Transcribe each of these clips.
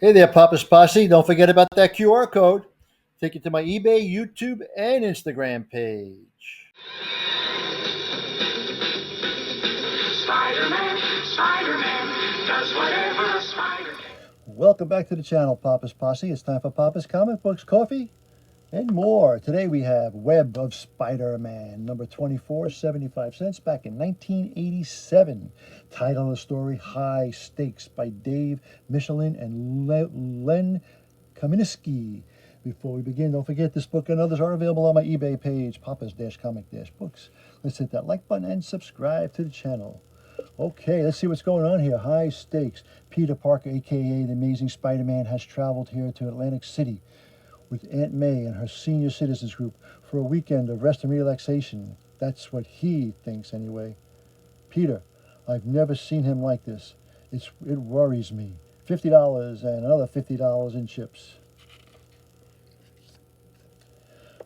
Hey there, Papa's Posse. Don't forget about that QR code. Take you to my eBay, YouTube, and Instagram page. Spider-Man does whatever a spider can. Welcome back to the channel, Papa's Posse. It's time for Papa's Comic Books, Coffee, and more. Today we have Web of Spider-Man, number 24, 75 cents, back in 1987. Title of the story, High Stakes, by Dave Michelin and Len Kaminsky. Before we begin, don't forget this book and others are available on my eBay page, Papa's-Comic-Books. Let's hit that like button and subscribe to the channel. Okay, let's see what's going on here. High Stakes. Peter Parker, a.k.a. the Amazing Spider-Man, has traveled here to Atlantic City with Aunt May and her senior citizens group for a weekend of rest and relaxation. That's what he thinks anyway. Peter, I've never seen him like this. It worries me. $50 and another $50 in chips.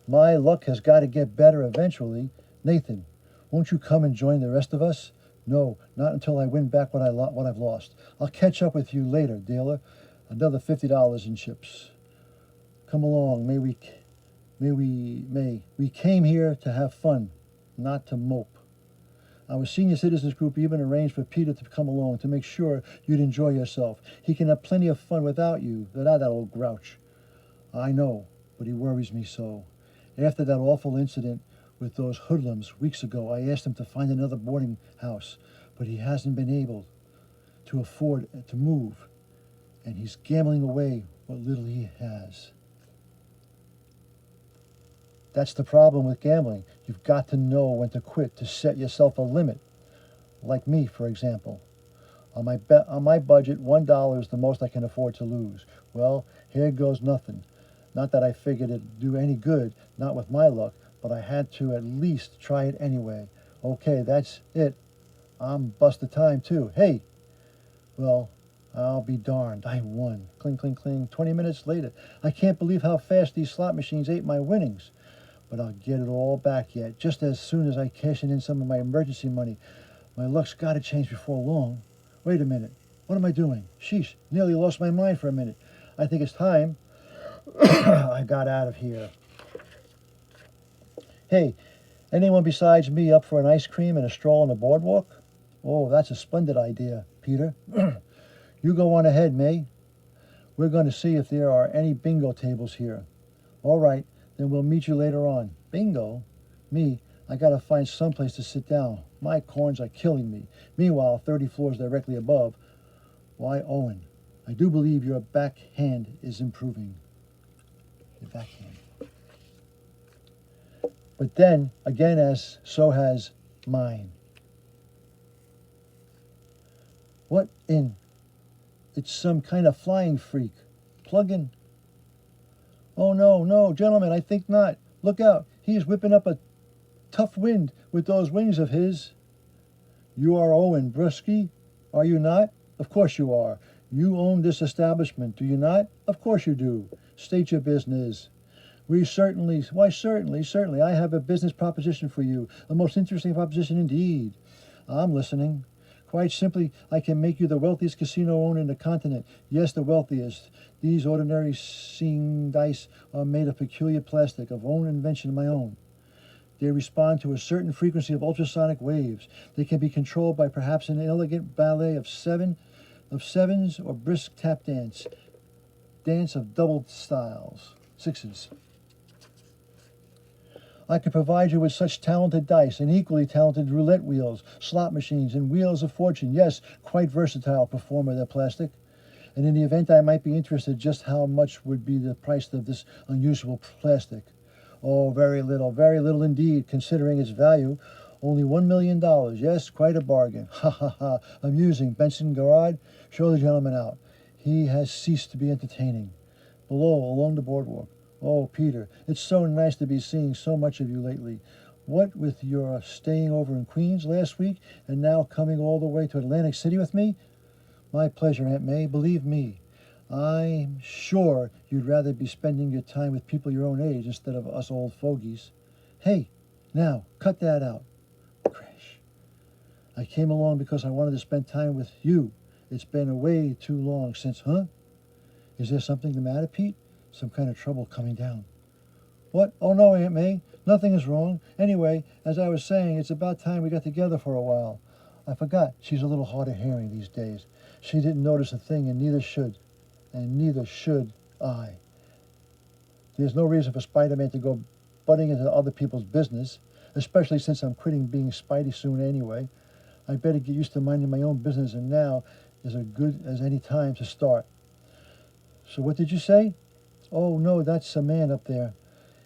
My luck has got to get better eventually. Nathan, won't you come and join the rest of us? No, not until I win back what I've lost. I'll catch up with you later, Dale. Another $50 in chips. Come along, we came here to have fun, not to mope. Our senior citizens group even arranged for Peter to come along to make sure you'd enjoy yourself. He can have plenty of fun without you, without that old grouch. I know, but he worries me so. After that awful incident with those hoodlums weeks ago, I asked him to find another boarding house, but he hasn't been able to afford to move, and he's gambling away what little he has. That's the problem with gambling. You've got to know when to quit, to set yourself a limit. Like me, for example. On my budget, $1 is the most I can afford to lose. Well, here goes nothing. Not that I figured it'd do any good, not with my luck, but I had to at least try it anyway. Okay, that's it. I'm busted time too. Hey! Well, I'll be darned. I won. Cling, cling, cling. 20 minutes later. I can't believe how fast these slot machines ate my winnings. But I'll get it all back yet, just as soon as I cash in some of my emergency money. My luck's got to change before long. Wait a minute. What am I doing? Sheesh, nearly lost my mind for a minute. I think it's time I got out of here. Hey, anyone besides me up for an ice cream and a stroll on the boardwalk? Oh, that's a splendid idea, Peter. You go on ahead, May. We're going to see if there are any bingo tables here. All right, then we'll meet you later on. Bingo? Me, I gotta find someplace to sit down. My corns are killing me. Meanwhile, 30 floors directly above. Why, Owen, I do believe your backhand is improving. Your backhand. But then, again, so has mine. What in? It's some kind of flying freak. Plug-in. Oh, no, gentlemen, I think not. Look out. He's whipping up a tough wind with those wings of his. You are Owen Brusky, are you not? Of course you are. You own this establishment, do you not? Of course you do. State your business. Certainly. I have a business proposition for you. A most interesting proposition indeed. I'm listening. Quite simply, I can make you the wealthiest casino owner in the continent. Yes, the wealthiest. These ordinary seeing dice are made of peculiar plastic, of own invention of my own. They respond to a certain frequency of ultrasonic waves. They can be controlled by perhaps an elegant ballet of sevens or brisk tap dance of double styles, sixes. I could provide you with such talented dice and equally talented roulette wheels, slot machines, and wheels of fortune. Yes, quite versatile performer, they're plastic. And in the event I might be interested, just how much would be the price of this unusual plastic? Oh, very little indeed, considering its value. Only $1 million. Yes, quite a bargain. Ha ha ha. Amusing. Benson Garrard, show the gentleman out. He has ceased to be entertaining. Below, along the boardwalk. Oh, Peter, it's so nice to be seeing so much of you lately. What with your staying over in Queens last week and now coming all the way to Atlantic City with me? My pleasure, Aunt May. Believe me, I'm sure you'd rather be spending your time with people your own age instead of us old fogies. Hey, now, cut that out. Crash. I came along because I wanted to spend time with you. It's been way too long since, huh? Is there something the matter, Pete? Some kind of trouble coming down. What? Oh no, Aunt May. Nothing is wrong. Anyway, as I was saying, it's about time we got together for a while. I forgot she's a little hard of hearing these days. She didn't notice a thing, and neither should I. There's no reason for Spider-Man to go butting into other people's business, especially since I'm quitting being Spidey soon anyway. I better get used to minding my own business, and now is as good as any time to start. So what did you say? Oh no, that's a man up there.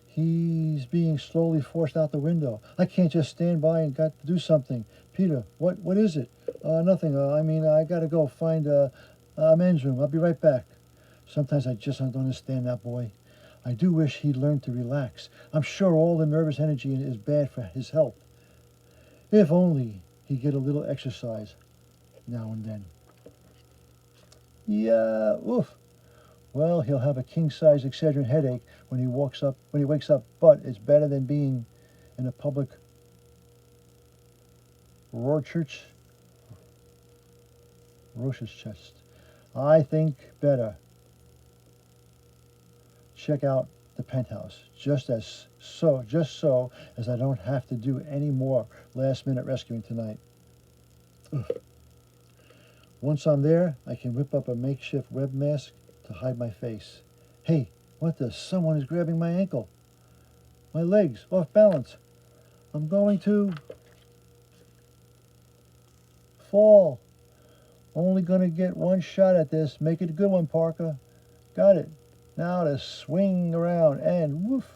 He's being slowly forced out the window. I can't just stand by and got to do something. Peter, what is it? Nothing. I gotta go find a men's room. I'll be right back. Sometimes I just don't understand that boy. I do wish he'd learn to relax. I'm sure all the nervous energy is bad for his health. If only he'd get a little exercise now and then. Yeah, oof. Well, he'll have a king-size Excedrin headache when he wakes up, but it's better than being in a public Rorschach's chest. I think better. Check out the penthouse, just so as I don't have to do any more last-minute rescuing tonight. Ugh. Once I'm there, I can whip up a makeshift web mask to hide my face. Hey, what the? Someone is grabbing my ankle. My legs, off balance. I'm going to fall. Only gonna get one shot at this. Make it a good one, Parker. Got it. Now to swing around and woof.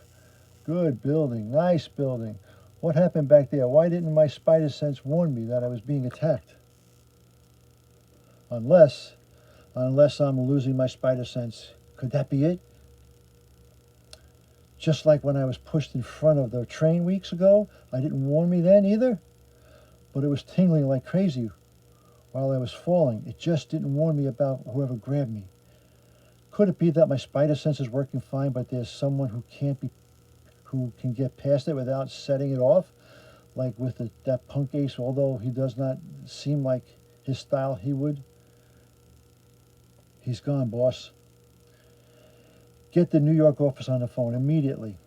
Good building, nice building. What happened back there? Why didn't my spider sense warn me that I was being attacked? Unless I'm losing my spider sense. Could that be it? Just like when I was pushed in front of the train weeks ago, I didn't warn me then either. But it was tingling like crazy while I was falling. It just didn't warn me about whoever grabbed me. Could it be that my spider sense is working fine, but there's someone who can get past it without setting it off? Like with that punk ace, although he does not seem like his style, he would. He's gone, boss. Get the New York office on the phone immediately.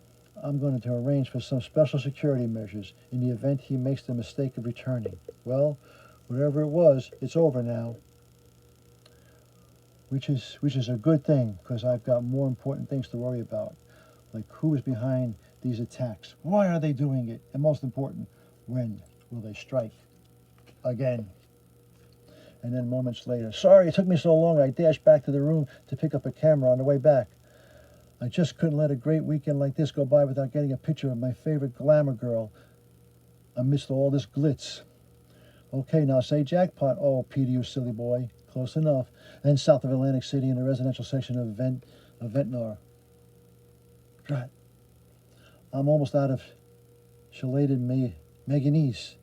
I'm going to arrange for some special security measures in the event he makes the mistake of returning. Well, whatever it was, it's over now. Which is a good thing, because I've got more important things to worry about. Like who is behind these attacks? Why are they doing it? And most important, when will they strike again? And then moments later, sorry it took me so long. I dashed back to the room to pick up a camera on the way back. I just couldn't let a great weekend like this go by without getting a picture of my favorite glamour girl amidst all this glitz. Okay, now say jackpot. Oh, Peter, you silly boy. Close enough. And south of Atlantic City in the residential section of Ventnor. Drat. I'm almost out of chelated manganese.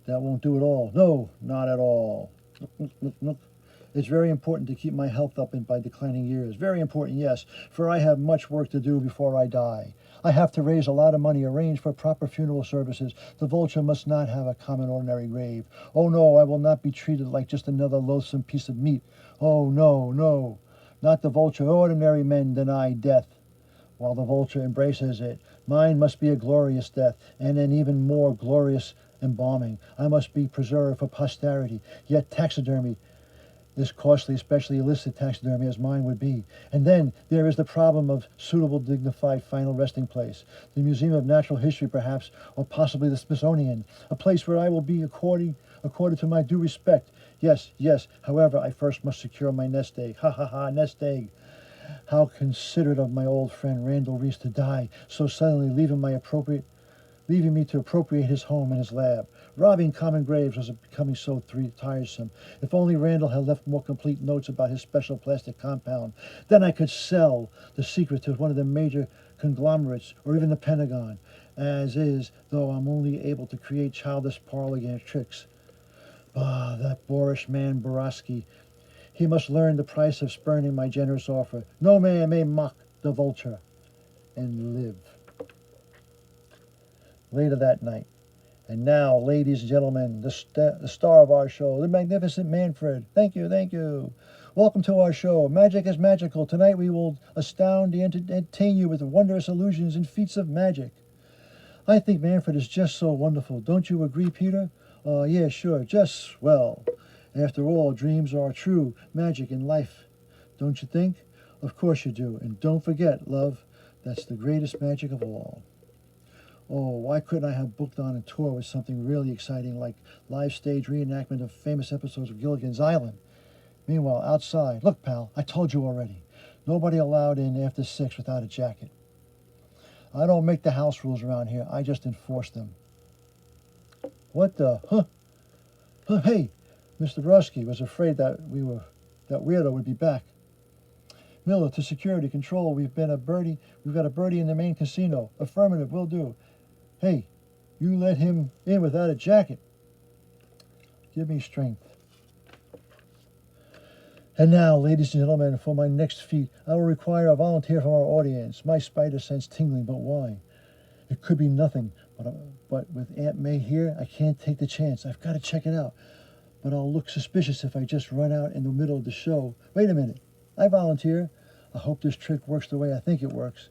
That won't do at all. No, not at all. Look. It's very important to keep my health up by declining years. Very important, yes, for I have much work to do before I die. I have to raise a lot of money, arrange for proper funeral services. The vulture must not have a common ordinary grave. Oh no, I will not be treated like just another loathsome piece of meat. Oh no, not the vulture. Ordinary men deny death, while the vulture embraces it. Mine must be a glorious death, and an even more glorious embalming. I must be preserved for posterity. Yet taxidermy is costly, especially illicit taxidermy as mine would be. And then there is the problem of suitable, dignified final resting place. The Museum of Natural History, perhaps, or possibly the Smithsonian, a place where I will be accorded to my due respect. Yes. However, I first must secure my nest egg. Nest egg. How considerate of my old friend Randall Reese to die so suddenly, leaving me to appropriate his home and his lab. Robbing common graves was becoming so tiresome. If only Randall had left more complete notes about his special plastic compound, then I could sell the secret to one of the major conglomerates or even the Pentagon. As is, though I'm only able to create childish parlor game tricks. That boorish man Borowski. He must learn the price of spurning my generous offer. No man may mock the vulture and live. Later that night. And now, ladies and gentlemen, the star of our show, the magnificent Manfred. Thank you. Welcome to our show. Magic is magical. Tonight we will astound and entertain you with wondrous illusions and feats of magic. I think Manfred is just so wonderful. Don't you agree, Peter? Yeah, sure. Just swell. After all, dreams are true magic in life. Don't you think? Of course you do. And don't forget, love, that's the greatest magic of all. Oh, why couldn't I have booked on a tour with something really exciting like live stage reenactment of famous episodes of Gilligan's Island? Meanwhile, outside, look, pal, I told you already. Nobody allowed in after 6 without a jacket. I don't make the house rules around here. I just enforce them. What the? Huh? Hey, Mr. Brusky was afraid that weirdo would be back. Miller, to security control. We've got a birdie in the main casino. Affirmative, will do. Hey, you let him in without a jacket. Give me strength. And now, ladies and gentlemen, for my next feat, I will require a volunteer from our audience. My spider sense tingling, but why? It could be nothing, but with Aunt May here, I can't take the chance. I've got to check it out. But I'll look suspicious if I just run out in the middle of the show. Wait a minute. I volunteer. I hope this trick works the way I think it works.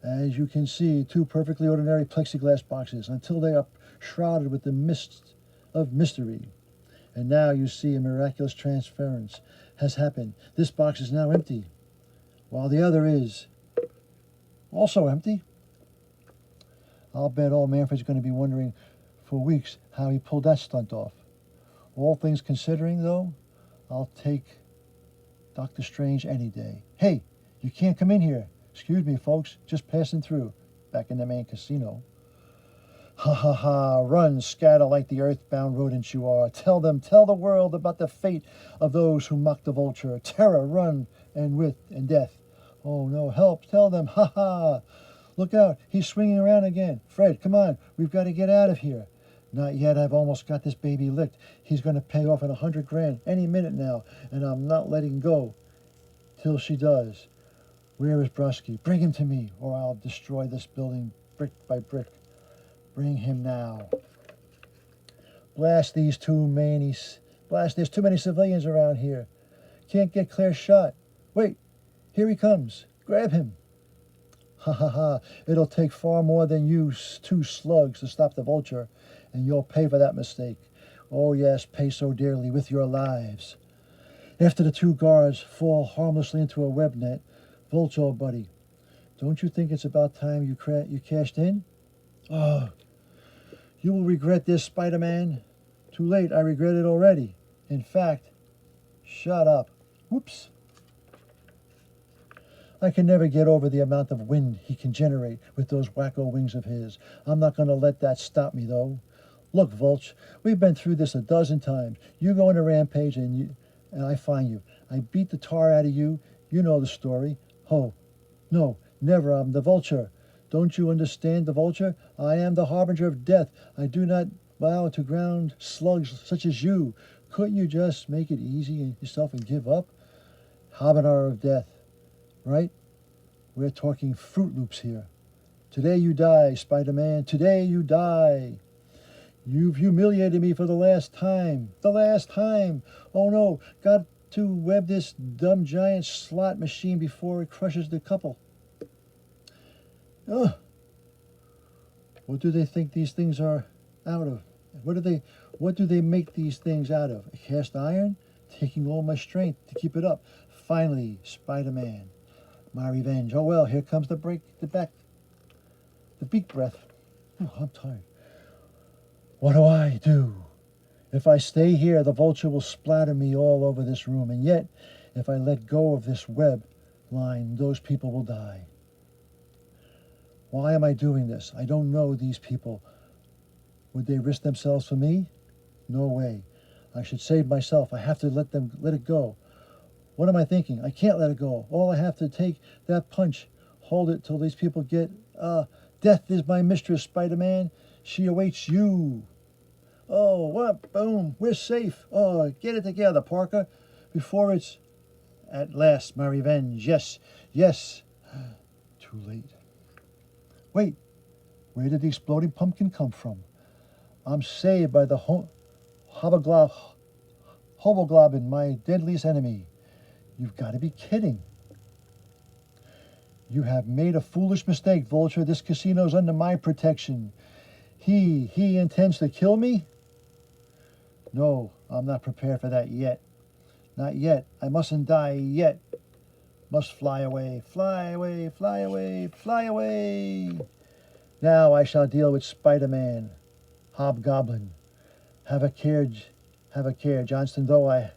As you can see, 2 perfectly ordinary plexiglass boxes until they are shrouded with the mist of mystery. And now you see a miraculous transference has happened. This box is now empty, while the other is also empty. I'll bet old Manfred's going to be wondering for weeks how he pulled that stunt off. All things considering, though, I'll take Dr. Strange any day. Hey, you can't come in here. Excuse me, folks, just passing through. Back in the main casino. Ha ha ha, run, scatter like the earthbound rodents you are. Tell the world about the fate of those who mock the vulture. Terror, run, and death. Oh no, help, tell them, ha ha. Look out, he's swinging around again. Fred, come on, we've got to get out of here. Not yet, I've almost got this baby licked. He's going to pay off in $100,000 any minute now, and I'm not letting go till she does. Where is Brusky? Bring him to me, or I'll destroy this building brick by brick. Bring him now. Blast, there's too many civilians around here. Can't get clear shot. Wait, here he comes. Grab him. Ha ha ha, it'll take far more than you 2 slugs to stop the vulture, and you'll pay for that mistake. Oh yes, pay so dearly with your lives. After the 2 guards fall harmlessly into a web net, Vulture, buddy, don't you think it's about time you cashed in? Oh, you will regret this, Spider-Man. Too late, I regret it already. In fact, shut up. Whoops. I can never get over the amount of wind he can generate with those wacko wings of his. I'm not going to let that stop me, though. Look, Vulch, we've been through this a dozen times. You go on a rampage and I find you. I beat the tar out of you. You know the story. Oh, no, never. I'm the Vulture. Don't you understand the Vulture? I am the harbinger of death. I do not bow to ground slugs such as you. Couldn't you just make it easy yourself and give up? Harbinger of death, right? We're talking Fruit Loops here. Today you die, Spider-Man. Today you die. You've humiliated me for the last time. The last time. Oh no, got to web this dumb giant slot machine before it crushes the couple. Ugh. What do they think these things are out of? What do they make these things out of? Cast iron? Taking all my strength to keep it up. Finally, Spider-Man. My revenge. Oh well, here comes the beak breath. Oh, I'm tired. What do I do? If I stay here, the vulture will splatter me all over this room. And yet, if I let go of this web line, those people will die. Why am I doing this? I don't know these people. Would they risk themselves for me? No way. I should save myself. I have to let it go. What am I thinking? I can't let it go. All I have to take that punch, hold it till these people get, death is my mistress, Spider-Man. She awaits you. Oh, what? Boom. We're safe. Oh, get it together, Parker, before it's at last my revenge. Yes, yes. Too late. Wait, where did the exploding pumpkin come from? I'm saved by the Hoboglobin, my deadliest enemy. You've got to be kidding. You have made a foolish mistake, Vulture. This casino's under my protection. He intends to kill me? No, I'm not prepared for that yet. Not yet. I mustn't die yet. Must fly away, fly away, fly away, fly away. Now I shall deal with Spider-Man, Hobgoblin. Have a care, Johnston, though I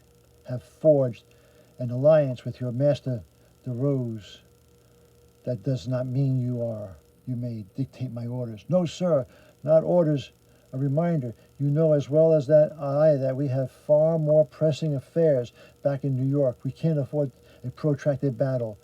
have forged an alliance with your master, DeRose. That does not mean you may dictate my orders. No, sir, not orders. A reminder, you know as well as that we have far more pressing affairs back in New York. We can't afford a protracted battle.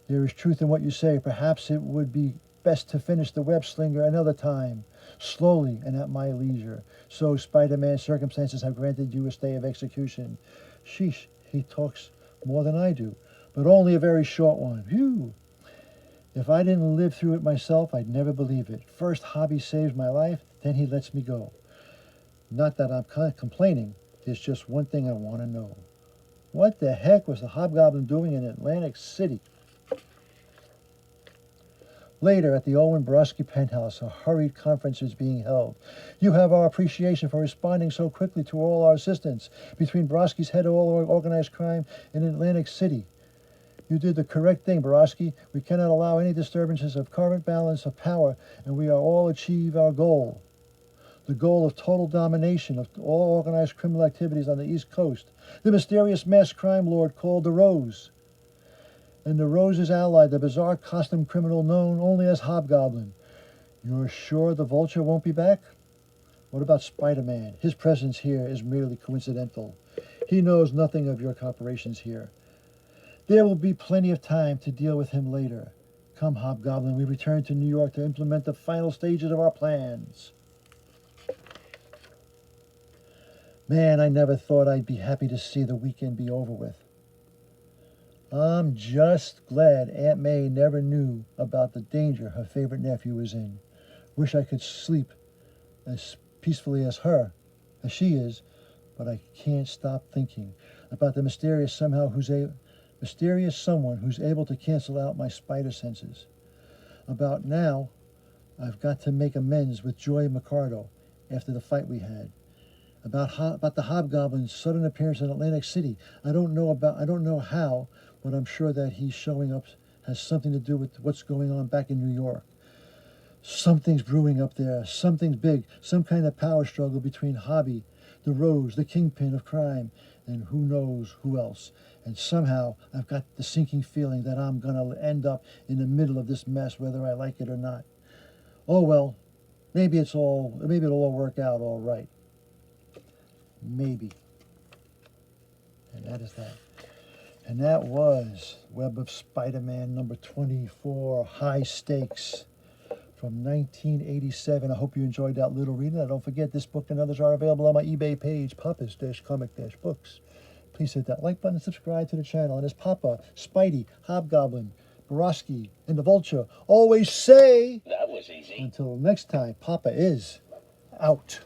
There is truth in what you say. Perhaps it would be best to finish the web slinger another time, slowly and at my leisure. So, Spider-Man, circumstances have granted you a stay of execution. Sheesh, he talks more than I do, but only a very short one. Phew. If I didn't live through it myself, I'd never believe it. First, Hobby saves my life, then he lets me go. Not that I'm complaining. There's just one thing I want to know. What the heck was the Hobgoblin doing in Atlantic City? Later, at the Owen Borowski penthouse, a hurried conference is being held. You have our appreciation for responding so quickly to all our assistance between Borowski's head of all organized crime in Atlantic City. You did the correct thing, Borowski. We cannot allow any disturbances of current balance of power, and we are all achieve our goal. The goal of total domination of all organized criminal activities on the East Coast. The mysterious mass crime lord called DeRose. And DeRose's ally, the bizarre costume criminal known only as Hobgoblin. You're sure the Vulture won't be back? What about Spider-Man? His presence here is merely coincidental. He knows nothing of your operations here. There will be plenty of time to deal with him later. Come, Hobgoblin, we return to New York to implement the final stages of our plans. Man, I never thought I'd be happy to see the weekend be over with. I'm just glad Aunt May never knew about the danger her favorite nephew was in. Wish I could sleep as peacefully as she is, but I can't stop thinking about the mysterious someone who's able to cancel out my spider senses. About now, I've got to make amends with Joy Mercado after the fight we had. About the Hobgoblin's sudden appearance in Atlantic City. I don't know how, but I'm sure that he's showing up has something to do with what's going on back in New York. Something's brewing up there. Something's big. Some kind of power struggle between Hobby, DeRose, the kingpin of crime, and who knows who else. And somehow I've got the sinking feeling that I'm going to end up in the middle of this mess, whether I like it or not. Oh well, maybe it'll all work out all right. Maybe. And that is that. And that was Web of Spider-Man number 24, High Stakes, from 1987. I hope you enjoyed that little reading. Don't forget, this book and others are available on my eBay page, Papa's-Comic-Books. Please hit that like button and subscribe to the channel. And as Papa, Spidey, Hobgoblin, Borowski, and the Vulture always say, that was easy. Until next time, Papa is out.